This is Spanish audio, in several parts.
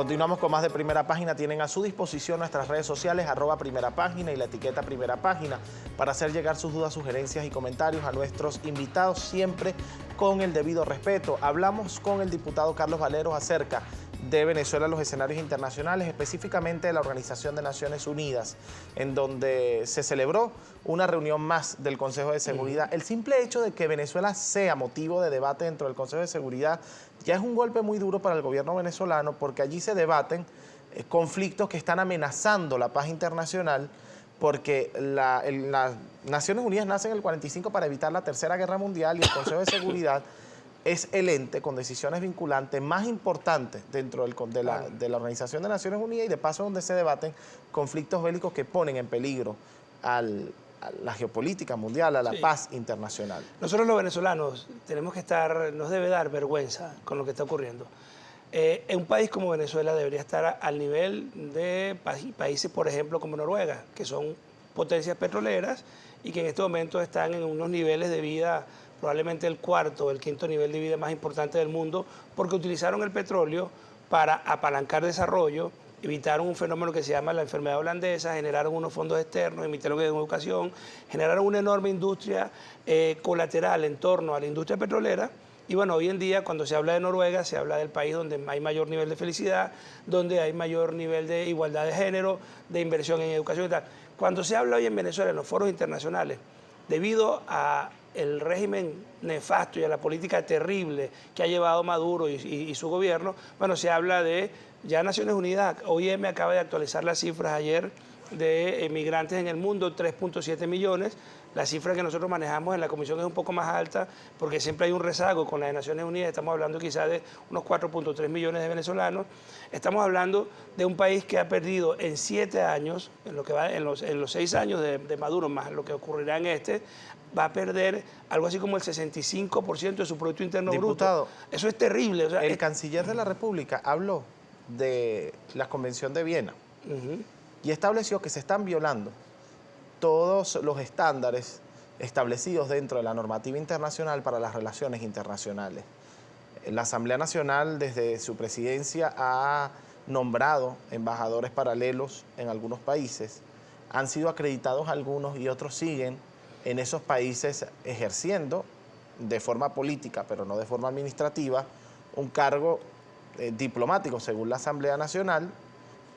Continuamos con más de Primera Página. Tienen a su disposición nuestras redes sociales, @primerapágina y la etiqueta Primera Página, para hacer llegar sus dudas, sugerencias y comentarios a nuestros invitados, siempre con el debido respeto. Hablamos con el diputado Carlos Valeros acerca de Venezuela en los escenarios internacionales, específicamente de la Organización de Naciones Unidas, en donde se celebró una reunión más del Consejo de Seguridad. El simple hecho de que Venezuela sea motivo de debate dentro del Consejo de Seguridad ya es un golpe muy duro para el gobierno venezolano, porque allí se debaten conflictos que están amenazando la paz internacional, porque las Naciones Unidas nacen en el 45 para evitar la Tercera Guerra Mundial, y el Consejo de Seguridad es el ente con decisiones vinculantes más importante dentro de la Organización de Naciones Unidas, y de paso donde se debaten conflictos bélicos que ponen en peligro a la geopolítica mundial, a la paz internacional. Nosotros los venezolanos tenemos que nos debe dar vergüenza con lo que está ocurriendo. Un país como Venezuela debería estar al nivel de países, por ejemplo, como Noruega, que son potencias petroleras y que en este momento están en unos niveles de vida, probablemente el cuarto o el quinto nivel de vida más importante del mundo, porque utilizaron el petróleo para apalancar desarrollo, evitaron un fenómeno que se llama la enfermedad holandesa, generaron unos fondos externos, emitieron educación, generaron una enorme industria colateral en torno a la industria petrolera. Y bueno, hoy en día cuando se habla de Noruega, se habla del país donde hay mayor nivel de felicidad, donde hay mayor nivel de igualdad de género, de inversión en educación y tal. Cuando se habla hoy en Venezuela, en los foros internacionales, debido al régimen nefasto y a la política terrible que ha llevado Maduro y su gobierno, bueno, se habla de, ya Naciones Unidas, OIM acaba de actualizar las cifras ayer de migrantes en el mundo, 3.7 millones. La cifra que nosotros manejamos en la Comisión es un poco más alta porque siempre hay un rezago con la de Naciones Unidas. Estamos hablando quizás de unos 4.3 millones de venezolanos. Estamos hablando de un país que ha perdido en 7 años, en los 6 años de Maduro, más lo que ocurrirá en va a perder algo así como el 65% de su Producto Interno Diputado, Bruto. Eso es terrible. O sea, el canciller de la República habló de la Convención de Viena y estableció que se están violando todos los estándares establecidos dentro de la normativa internacional para las relaciones internacionales. La Asamblea Nacional, desde su presidencia, ha nombrado embajadores paralelos en algunos países. Han sido acreditados algunos y otros siguen en esos países ejerciendo de forma política, pero no de forma administrativa, un cargo diplomático según la Asamblea Nacional,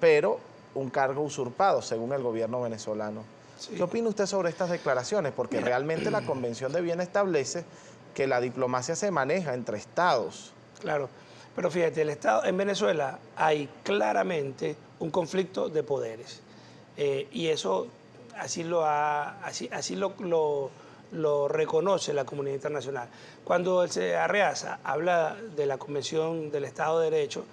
pero un cargo usurpado según el gobierno venezolano. Sí. ¿Qué opina usted sobre estas declaraciones? Porque realmente la Convención de Viena establece que la diplomacia se maneja entre estados. Claro, pero fíjate, en Venezuela hay claramente un conflicto de poderes, y eso así lo reconoce la comunidad internacional. Cuando el Arreaza habla de la Convención del Estado de Derecho,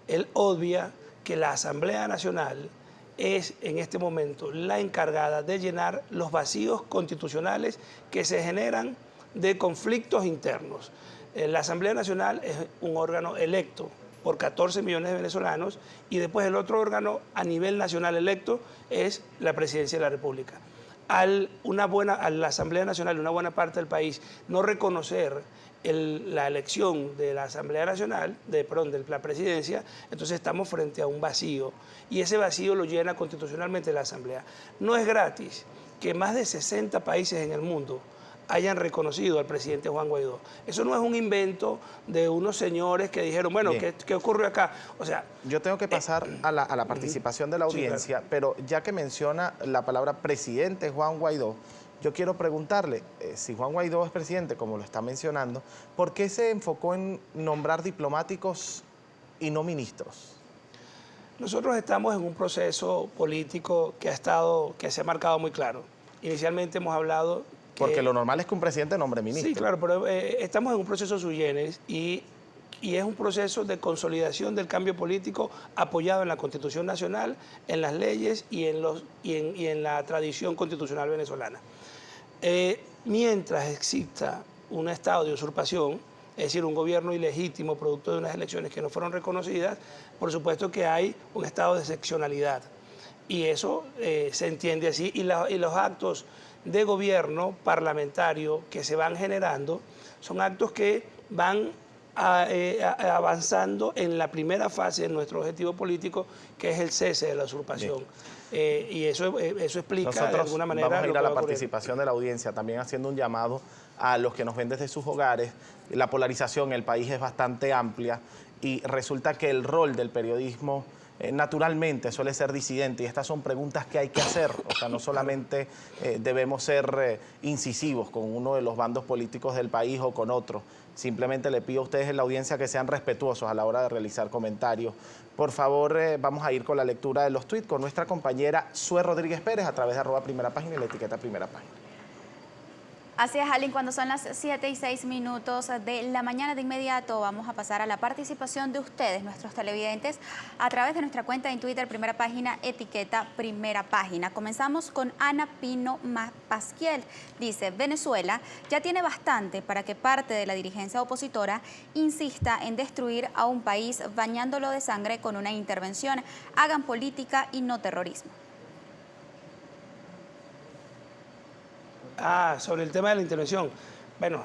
él obvia que la Asamblea Nacional es en este momento la encargada de llenar los vacíos constitucionales que se generan de conflictos internos. La Asamblea Nacional es un órgano electo por 14 millones de venezolanos, y después el otro órgano a nivel nacional electo es la Presidencia de la República. A la Asamblea Nacional, una buena parte del país, no reconocer la elección de la Asamblea Nacional, de la Presidencia, entonces estamos frente a un vacío, y ese vacío lo llena constitucionalmente la Asamblea. No es gratis que más de 60 países en el mundo hayan reconocido al presidente Juan Guaidó. Eso no es un invento de unos señores que dijeron, bueno, ¿qué ocurrió acá? O sea, yo tengo que pasar a la participación de la audiencia, sí, claro. Pero ya que menciona la palabra presidente Juan Guaidó, yo quiero preguntarle, si Juan Guaidó es presidente, como lo está mencionando, ¿por qué se enfocó en nombrar diplomáticos y no ministros? Nosotros estamos en un proceso político que se ha marcado muy claro. Inicialmente hemos hablado... Porque lo normal es que un presidente nombre ministro. Sí, claro, pero estamos en un proceso sui generis y es un proceso de consolidación del cambio político apoyado en la Constitución Nacional, en las leyes y en la tradición constitucional venezolana. Mientras exista un estado de usurpación, es decir, un gobierno ilegítimo producto de unas elecciones que no fueron reconocidas, por supuesto que hay un estado de excepcionalidad. Y eso se entiende así, y los actos de gobierno parlamentario que se van generando son actos que van avanzando en la primera fase de nuestro objetivo político, que es el cese de la usurpación. Y eso explica Nosotros de alguna manera vamos a ir lo a que la va ocurrir. participación de la audiencia, también haciendo un llamado a los que nos ven desde sus hogares. La polarización en el país es bastante amplia y resulta que el rol del periodismo naturalmente suele ser disidente, y estas son preguntas que hay que hacer. O sea, no solamente debemos ser incisivos con uno de los bandos políticos del país o con otro. Simplemente le pido a ustedes en la audiencia que sean respetuosos a la hora de realizar comentarios. Por favor, vamos a ir con la lectura de los tweets con nuestra compañera Sue Rodríguez Pérez a través de @primerapágina y la etiqueta Primera Página. Así es, Alin, cuando son las 7:06 de la mañana, de inmediato vamos a pasar a la participación de ustedes, nuestros televidentes, a través de nuestra cuenta en Twitter, Primera Página, etiqueta Primera Página. Comenzamos con Ana Pino Pasquiel. Dice, Venezuela ya tiene bastante para que parte de la dirigencia opositora insista en destruir a un país bañándolo de sangre con una intervención. Hagan política y no terrorismo. Sobre el tema de la intervención. Bueno,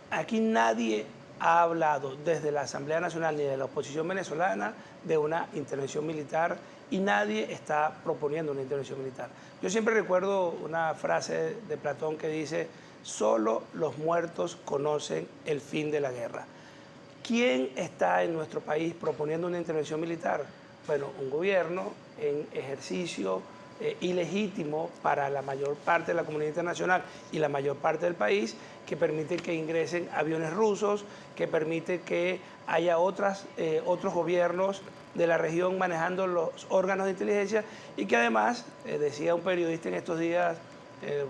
aquí nadie ha hablado desde la Asamblea Nacional ni de la oposición venezolana de una intervención militar, y nadie está proponiendo una intervención militar. Yo siempre recuerdo una frase de Platón que dice, solo los muertos conocen el fin de la guerra. ¿Quién está en nuestro país proponiendo una intervención militar? Bueno, un gobierno en ejercicio ilegítimo para la mayor parte de la comunidad internacional y la mayor parte del país, que permite que ingresen aviones rusos, que permite que haya otros gobiernos de la región manejando los órganos de inteligencia, y que además, decía un periodista en estos días,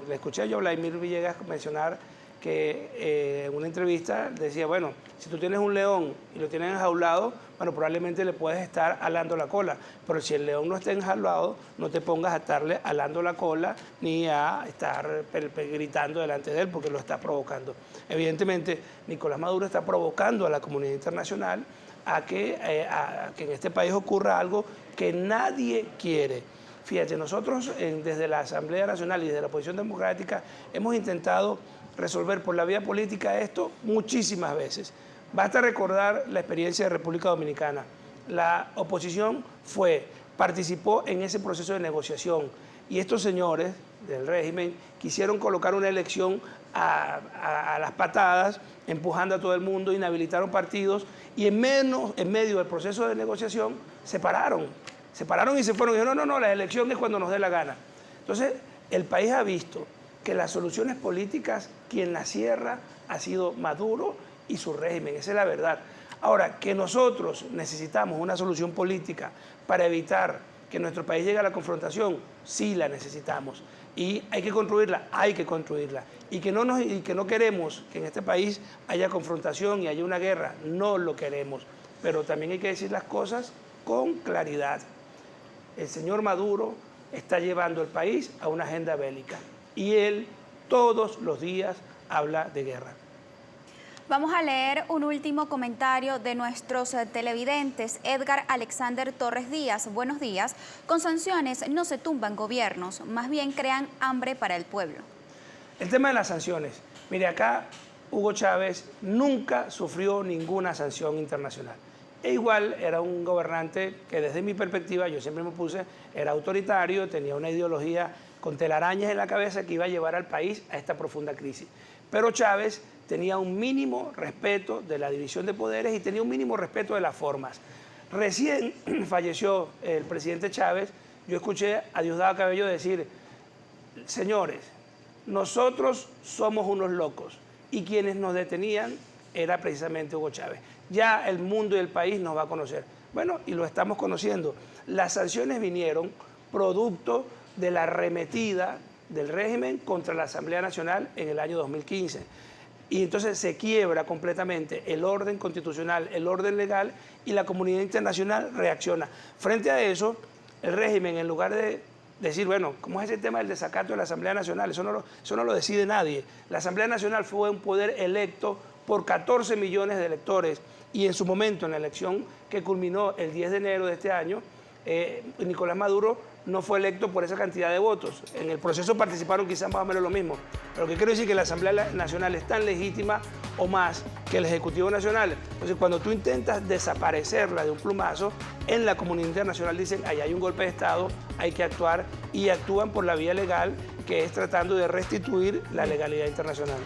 le escuché yo a Vladimir Villegas mencionar que en una entrevista decía, bueno, si tú tienes un león y lo tienes enjaulado, bueno, probablemente le puedes estar alando la cola, pero si el león no está enjaulado, no te pongas a estarle alando la cola ni a estar gritando delante de él, porque lo está provocando. Evidentemente, Nicolás Maduro está provocando a la comunidad internacional a que en este país ocurra algo que nadie quiere. Fíjate, nosotros desde la Asamblea Nacional y desde la oposición democrática hemos intentado resolver por la vía política esto muchísimas veces. Basta recordar la experiencia de República Dominicana. La oposición participó en ese proceso de negociación, y estos señores del régimen quisieron colocar una elección a las patadas, empujando a todo el mundo, inhabilitaron partidos, y en medio del proceso de negociación se pararon y se fueron y dijeron, no, la elección es cuando nos dé la gana. Entonces, el país ha visto que las soluciones políticas, quien las cierra ha sido Maduro y su régimen, esa es la verdad. Ahora, que nosotros necesitamos una solución política para evitar que nuestro país llegue a la confrontación, sí la necesitamos. Y hay que construirla. Y que no queremos que en este país haya confrontación y haya una guerra, no lo queremos. Pero también hay que decir las cosas con claridad. El señor Maduro está llevando el país a una agenda bélica, y él todos los días habla de guerra. Vamos a leer un último comentario de nuestros televidentes. Edgar Alexander Torres Díaz, buenos días. Con sanciones no se tumban gobiernos, más bien crean hambre para el pueblo. El tema de las sanciones. Mire, acá Hugo Chávez nunca sufrió ninguna sanción internacional. E igual era un gobernante que, desde mi perspectiva, yo siempre me puse, era autoritario, tenía una ideología con telarañas en la cabeza que iba a llevar al país a esta profunda crisis. Pero Chávez tenía un mínimo respeto de la división de poderes y tenía un mínimo respeto de las formas. Recién falleció el presidente Chávez, yo escuché a Diosdado Cabello decir, señores, nosotros somos unos locos, y quienes nos detenían era precisamente Hugo Chávez. Ya el mundo y el país nos va a conocer. Bueno, y lo estamos conociendo. Las sanciones vinieron producto de la arremetida del régimen contra la Asamblea Nacional en el año 2015. Y entonces se quiebra completamente el orden constitucional, el orden legal, y la comunidad internacional reacciona. Frente a eso, el régimen, en lugar de decir, bueno, ¿cómo es ese tema del desacato de la Asamblea Nacional? Eso no lo decide nadie. La Asamblea Nacional fue un poder electo por 14 millones de electores, y en su momento, en la elección que culminó el 10 de enero de este año, Nicolás Maduro no fue electo por esa cantidad de votos. En el proceso participaron quizás más o menos lo mismo. Pero lo que quiero decir es que la Asamblea Nacional es tan legítima o más que el Ejecutivo Nacional. Entonces, cuando tú intentas desaparecerla de un plumazo, en la comunidad internacional dicen, ahí hay un golpe de Estado, hay que actuar, y actúan por la vía legal, que es tratando de restituir la legalidad internacional.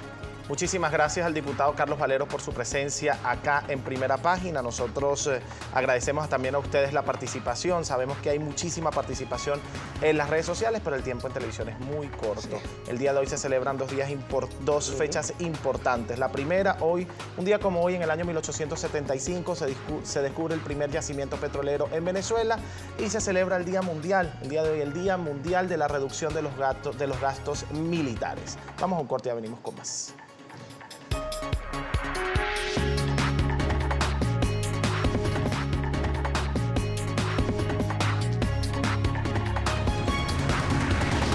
Muchísimas gracias al diputado Carlos Valeros por su presencia acá en Primera Página. Nosotros agradecemos también a ustedes la participación. Sabemos que hay muchísima participación en las redes sociales, pero el tiempo en televisión es muy corto. Sí. El día de hoy se celebran dos fechas importantes. La primera, hoy, un día como hoy, en el año 1875, se descubre el primer yacimiento petrolero en Venezuela y se celebra el Día Mundial, el día de hoy, el Día Mundial de la Reducción de los Gastos Militares. Vamos a un corte y ya venimos con más.